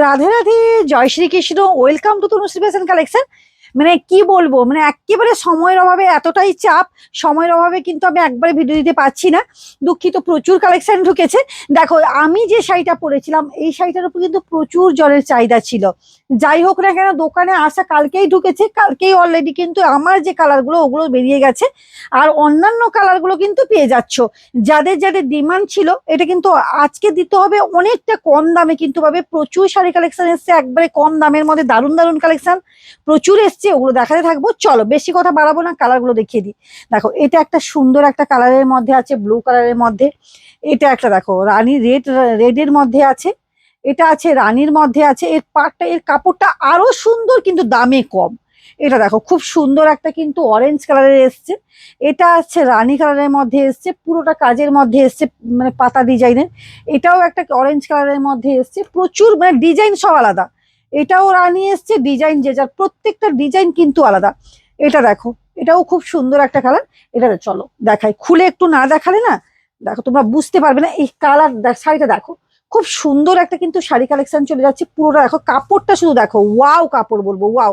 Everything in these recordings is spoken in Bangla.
রাধে রাধে, জয় Shrikrishna. Welcome to Tanushree fashion collection. মানে কি বলবো, মানে একেবারে সময়ের অভাবে এতটাই চাপ, সময়ের অভাবে কিন্তু আমি একবারে ভিডিও দিতে পারছি না। দুঃখিত, প্রচুর কালেকশন ঢুকেছে। দেখো, আমি যে শাড়িটা পরেছিলাম এই শাড়িটার উপর কিন্তু প্রচুর জনের চাহিদা ছিল। যাই হোক না কেন, দোকানে আসা কালকেই ঢুকেছে, কালকেই অলরেডি কিন্তু আমার যে কালারগুলো ওগুলো বেরিয়ে গেছে। আর অন্যান্য কালারগুলো কিন্তু পেয়ে যাচ্ছ। যাদের যাদের ডিমান্ড ছিল, এটা কিন্তু আজকে দিতে হবে অনেকটা কম দামে কিন্তু পাবে। প্রচুর শাড়ি কালেকশন এসছে একবারে কম দামের মধ্যে, দারুণ দারুণ কালেকশন প্রচুর এসছে, ওগুলো দেখাতে থাকবো। চলো বেশি কথা বাড়াবো না, কালারগুলো দেখিয়ে দিই। দেখো, এটা একটা সুন্দর একটা কালারের মধ্যে আছে, ব্লু কালারের মধ্যে। এটা একটা দেখো রানী রেডের মধ্যে আছে। এটা আছে রানীর মধ্যে আছে। এর পাটটা, এর কাপড়টা আরো সুন্দর কিন্তু দামে কম। এটা দেখো খুব সুন্দর একটা কিন্তু অরেঞ্জ কালারের এসছে। এটা আছে রানী কালারের মধ্যে এসছে, পুরোটা কাজের মধ্যে এসছে, মানে পাতা ডিজাইনের। এটাও একটা অরেঞ্জ কালারের মধ্যে এসছে, প্রচুর মানে ডিজাইন সব আলাদা। এটাও রানী এসছে, ডিজাইন যে যার প্রত্যেকটা ডিজাইন কিন্তু আলাদা। এটা দেখো, এটাও খুব সুন্দর একটা কালার। এটা চলো দেখাই, খুলে একটু না দেখালে না দেখো তোমরা বুঝতে পারবে না। এই কালার শাড়িটা দেখো, খুব সুন্দর একটা কিন্তু শাড়ি কালেকশন চলে যাচ্ছে। পুরোটা দেখো, কাপড়টা শুধু দেখো, ওয়াও কাপড় বলবো, ওয়াও।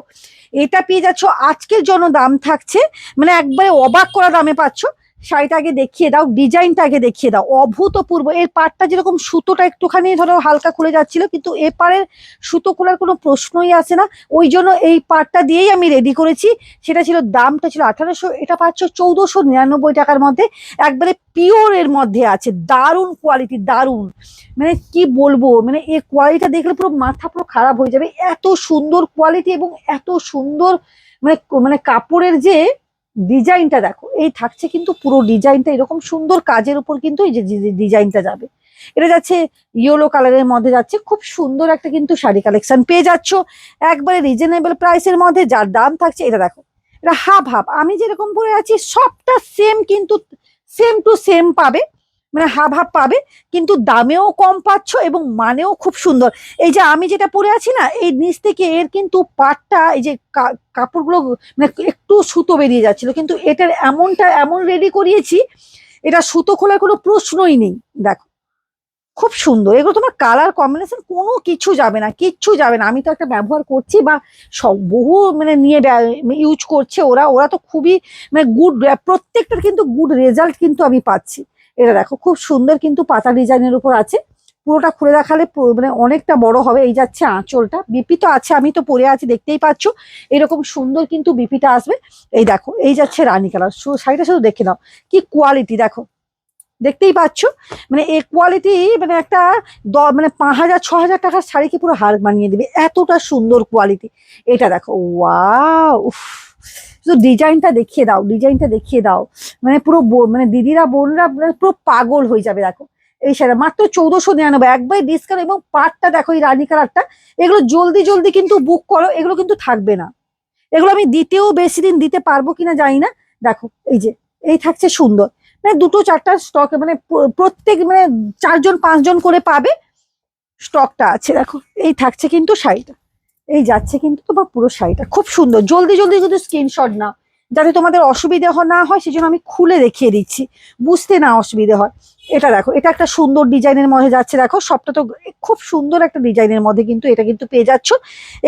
এটা পেয়ে যাচ্ছ আজকের জন্য, দাম থাকছে মানে একবারে অবাক করা দামে পাচ্ছ। শাড়িটা আগে দেখিয়ে দাও, ডিজাইনটা আগে দেখিয়ে দাও, অভূতপূর্ব। এর পাড়টা যেরকম সুতোটা একটুখানি ধরো হালকা খুলে যাচ্ছিল, কিন্তু এ পাড়ের সুতো খোলার কোনো প্রশ্নই আসে না। ওই জন্য এই পাড়টা দিয়েই আমি রেডি করেছি। সেটা ছিল, দামটা ছিল 1800, এটা পাচ্ছ 1499 টাকার মধ্যে। একবারে পিওর এর মধ্যে আছে, দারুণ কোয়ালিটি, দারুণ। মানে কি বলবো, মানে এই কোয়ালিটিটা দেখলে পুরো মাথা পুরো খারাপ হয়ে যাবে, এত সুন্দর কোয়ালিটি এবং এত সুন্দর মানে মানে কাপড়ের যে ডিজাইনটা দেখো। এই থাকছে কিন্তু পুরো ডিজাইনটা এরকম সুন্দর কাজের উপর কিন্তু এই যে ডিজাইনটা যাবে। এটা যাচ্ছে ইয়েলো কালারের মধ্যে, যাচ্ছে খুব সুন্দর একটা কিন্তু শাড়ি কালেকশন পেয়ে যাচ্ছ একবারে রিজনেবল প্রাইসের মধ্যে, যার দাম থাকছে। এটা দেখো, এটা হাফ হাফ, আমি যেরকম পরে আছি সবটা সেম কিন্তু, সেম টু সেম পাবে। মানে হাফ হাফ পাবে, কিন্তু দামেও কম পাচ্ছ এবং মানেও খুব সুন্দর। এই যে আমি যেটা পরে আছি না, এই নিচ থেকে এর কিন্তু পাটটা, এই যে কাপড়গুলো মানে একটু সুতো বেরিয়ে যাচ্ছিল, কিন্তু এটার এমনটা এমন রেডি করিয়েছি, এটা সুতো খোলার কোনো প্রশ্নই নেই। দেখো, খুব সুন্দর। এগুলো তোমার কালার কম্বিনেশন কোনো কিছু যাবে না, কিচ্ছু যাবে না। আমি তো একটা ব্যবহার করছি বা সব বহু মানে নিয়ে ইউজ করছে ওরা, ওরা তো খুবই মানে গুড, প্রত্যেকটার কিন্তু গুড রেজাল্ট কিন্তু আমি পাচ্ছি। এটা দেখো, খুব সুন্দর কিন্তু পাতা ডিজাইনের উপর আছে। পুরোটা খুলে দেখালে মানে অনেকটা বড় হবে। এই যাচ্ছে আঁচলটা, বিপি তো আছে, আমি তো পরে আছি দেখতেই পাচ্ছ। এরকম সুন্দর কিন্তু বিপিটা আসবে। এই দেখো, এই যাচ্ছে রানী কালার। শাড়িটা শুধু দেখে নাও, কি কোয়ালিটি দেখো, দেখতেই পাচ্ছ। মানে এই কোয়ালিটি, মানে একটা মানে 5000 6000 টাকার শাড়িকে পুরো হার মানিয়ে দিবে, এতটা সুন্দর কোয়ালিটি। এটা দেখো, ওয়াও, উফ। শুধু ডিজাইনটা দেখিয়ে দাও, ডিজাইনটা দেখিয়ে দাও, মানে পুরো মানে দিদিরা বোনরা মানে পুরো পাগল হয়ে যাবে। দেখো, এই শাড়ি মাত্র 1499, একবার ডিসকাউন্ট। এবং পাটটা দেখো, এই রানী কালারটা, এগুলো জলদি জলদি কিন্তু বুক করো, এগুলো কিন্তু থাকবে না। এগুলো আমি দিতেও বেশি দিন দিতে পারবো কিনা জানি না। দেখো, এই যে এই থাকছে সুন্দর, মানে দুটো চারটা স্টক, মানে প্রত্যেক মানে 4 জন 5 জন করে পাবে, স্টকটা আছে। দেখো, এই থাকছে কিন্তু শাড়িটা, এই যাচ্ছে কিন্তু তোমার পুরো শাড়িটা খুব সুন্দর। জলদি জলদি যদি স্ক্রিনশট নাও, যাতে তোমাদের অসুবিধা না হয়, সেজন্য আমি খুলে দেখিয়ে দিচ্ছি, বুঝতে না অসুবিধে হয়। এটা দেখো, এটা একটা সুন্দর ডিজাইনের মধ্যে যাচ্ছে। দেখো, সবটা তো খুব সুন্দর একটা ডিজাইনের মধ্যে কিন্তু এটা কিন্তু পেয়ে যাচ্ছ।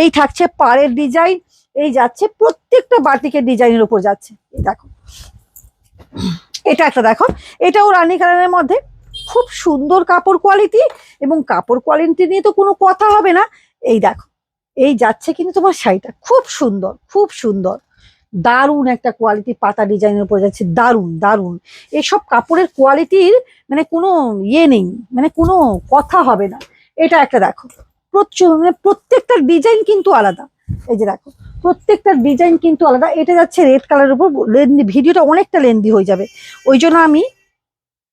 এই থাকছে পাড়ের ডিজাইন, এই যাচ্ছে প্রত্যেকটা বাটিকের ডিজাইনের উপর যাচ্ছে। এই দেখো, এটা একটা দেখো, এটাও রানী কালারের মধ্যে, খুব সুন্দর কাপড় কোয়ালিটি। এবং কাপড় কোয়ালিটি নিয়ে তো কোনো কথা হবে না। এই দেখো, এই যাচ্ছে কিন্তু তোমার শাড়িটা খুব সুন্দর, খুব সুন্দর, দারুণ একটা কোয়ালিটি, পাতা ডিজাইনের উপর যাচ্ছে, দারুণ দারুণ। এসব কাপড়ের কোয়ালিটির মানে কোনো ইয়ে নেই, মানে কোনো কথা হবে না। এটা একটা দেখো, প্রচুর মানে প্রত্যেকটা ডিজাইন কিন্তু আলাদা। এই যে দেখো, প্রত্যেকটা ডিজাইন কিন্তু আলাদা। এটা যাচ্ছে রেড কালারের উপর, লেন্দি, ভিডিওটা অনেকটা লেন্দি হয়ে যাবে, ওই জন্য আমি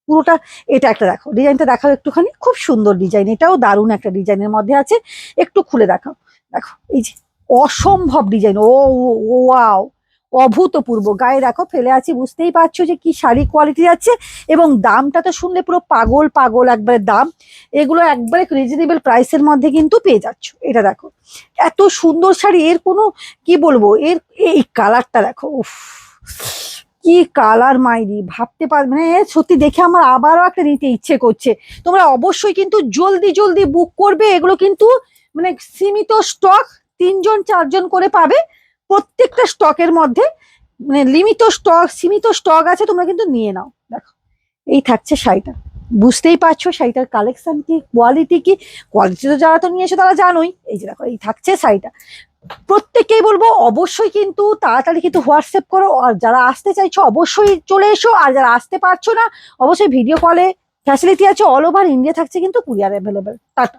পুরোটা। এটা একটা দেখো, ডিজাইনটা দেখাও একটুখানি, খুব সুন্দর ডিজাইন, এটাও দারুণ একটা ডিজাইনের মধ্যে আছে। একটু খুলে দেখাও। দেখো, এই যে অসম্ভব ডিজাইন, ও, ওয়াও, অভূতপূর্ব। গায়ে দেখো ফেলে আছি, বুঝতেই পারছো যে কি শাড়ি কোয়ালিটি আছে। এবং দামটা তো শুনলে পুরো পাগল পাগল একবারে দাম। এগুলো একবারে রিজনেবল প্রাইসের মধ্যে কিন্তু পেয়ে যাচ্ছ। এটা দেখো, এত সুন্দর শাড়ি, এর কোনো কি বলবো, এর এই কালারটা দেখো, উফ, কি কালার মাইরি, ভাবতে পার মানে সত্যি দেখে আমার আবারও একটা নিতে ইচ্ছে করছে। তোমরা অবশ্যই কিন্তু জলদি জলদি বুক করবে, এগুলো কিন্তু মানে সীমিত স্টক, 3জন 4জন করে পাবে প্রত্যেকটা স্টকের মধ্যে, মানে লিমিট স্টক সীমিত স্টক আছে, তোমরা কিন্তু নিয়ে নাও। দেখো এই থাকছে শাড়িটা, বুঝতেই পারছো শাড়িটার কালেকশন কি, কোয়ালিটি কি। কোয়ালিটি তো যারা তো নিয়েছো তারা জানোই। এই যে দেখো এই থাকছে শাড়িটা, প্রত্যেককেই বলবো অবশ্যই কিন্তু তাড়াতাড়ি কিন্তু হোয়াটসঅ্যাপ করো, আর যারা আসতে চাইছো অবশ্যই চলে এসো, আর যারা আসতে পারছো না অবশ্যই ভিডিও কলে ফ্যাসিলিটি আছে, অল ওভার ইন্ডিয়া থাকছে কিন্তু কুরিয়ার অ্যাভেলেবেল। টাটা।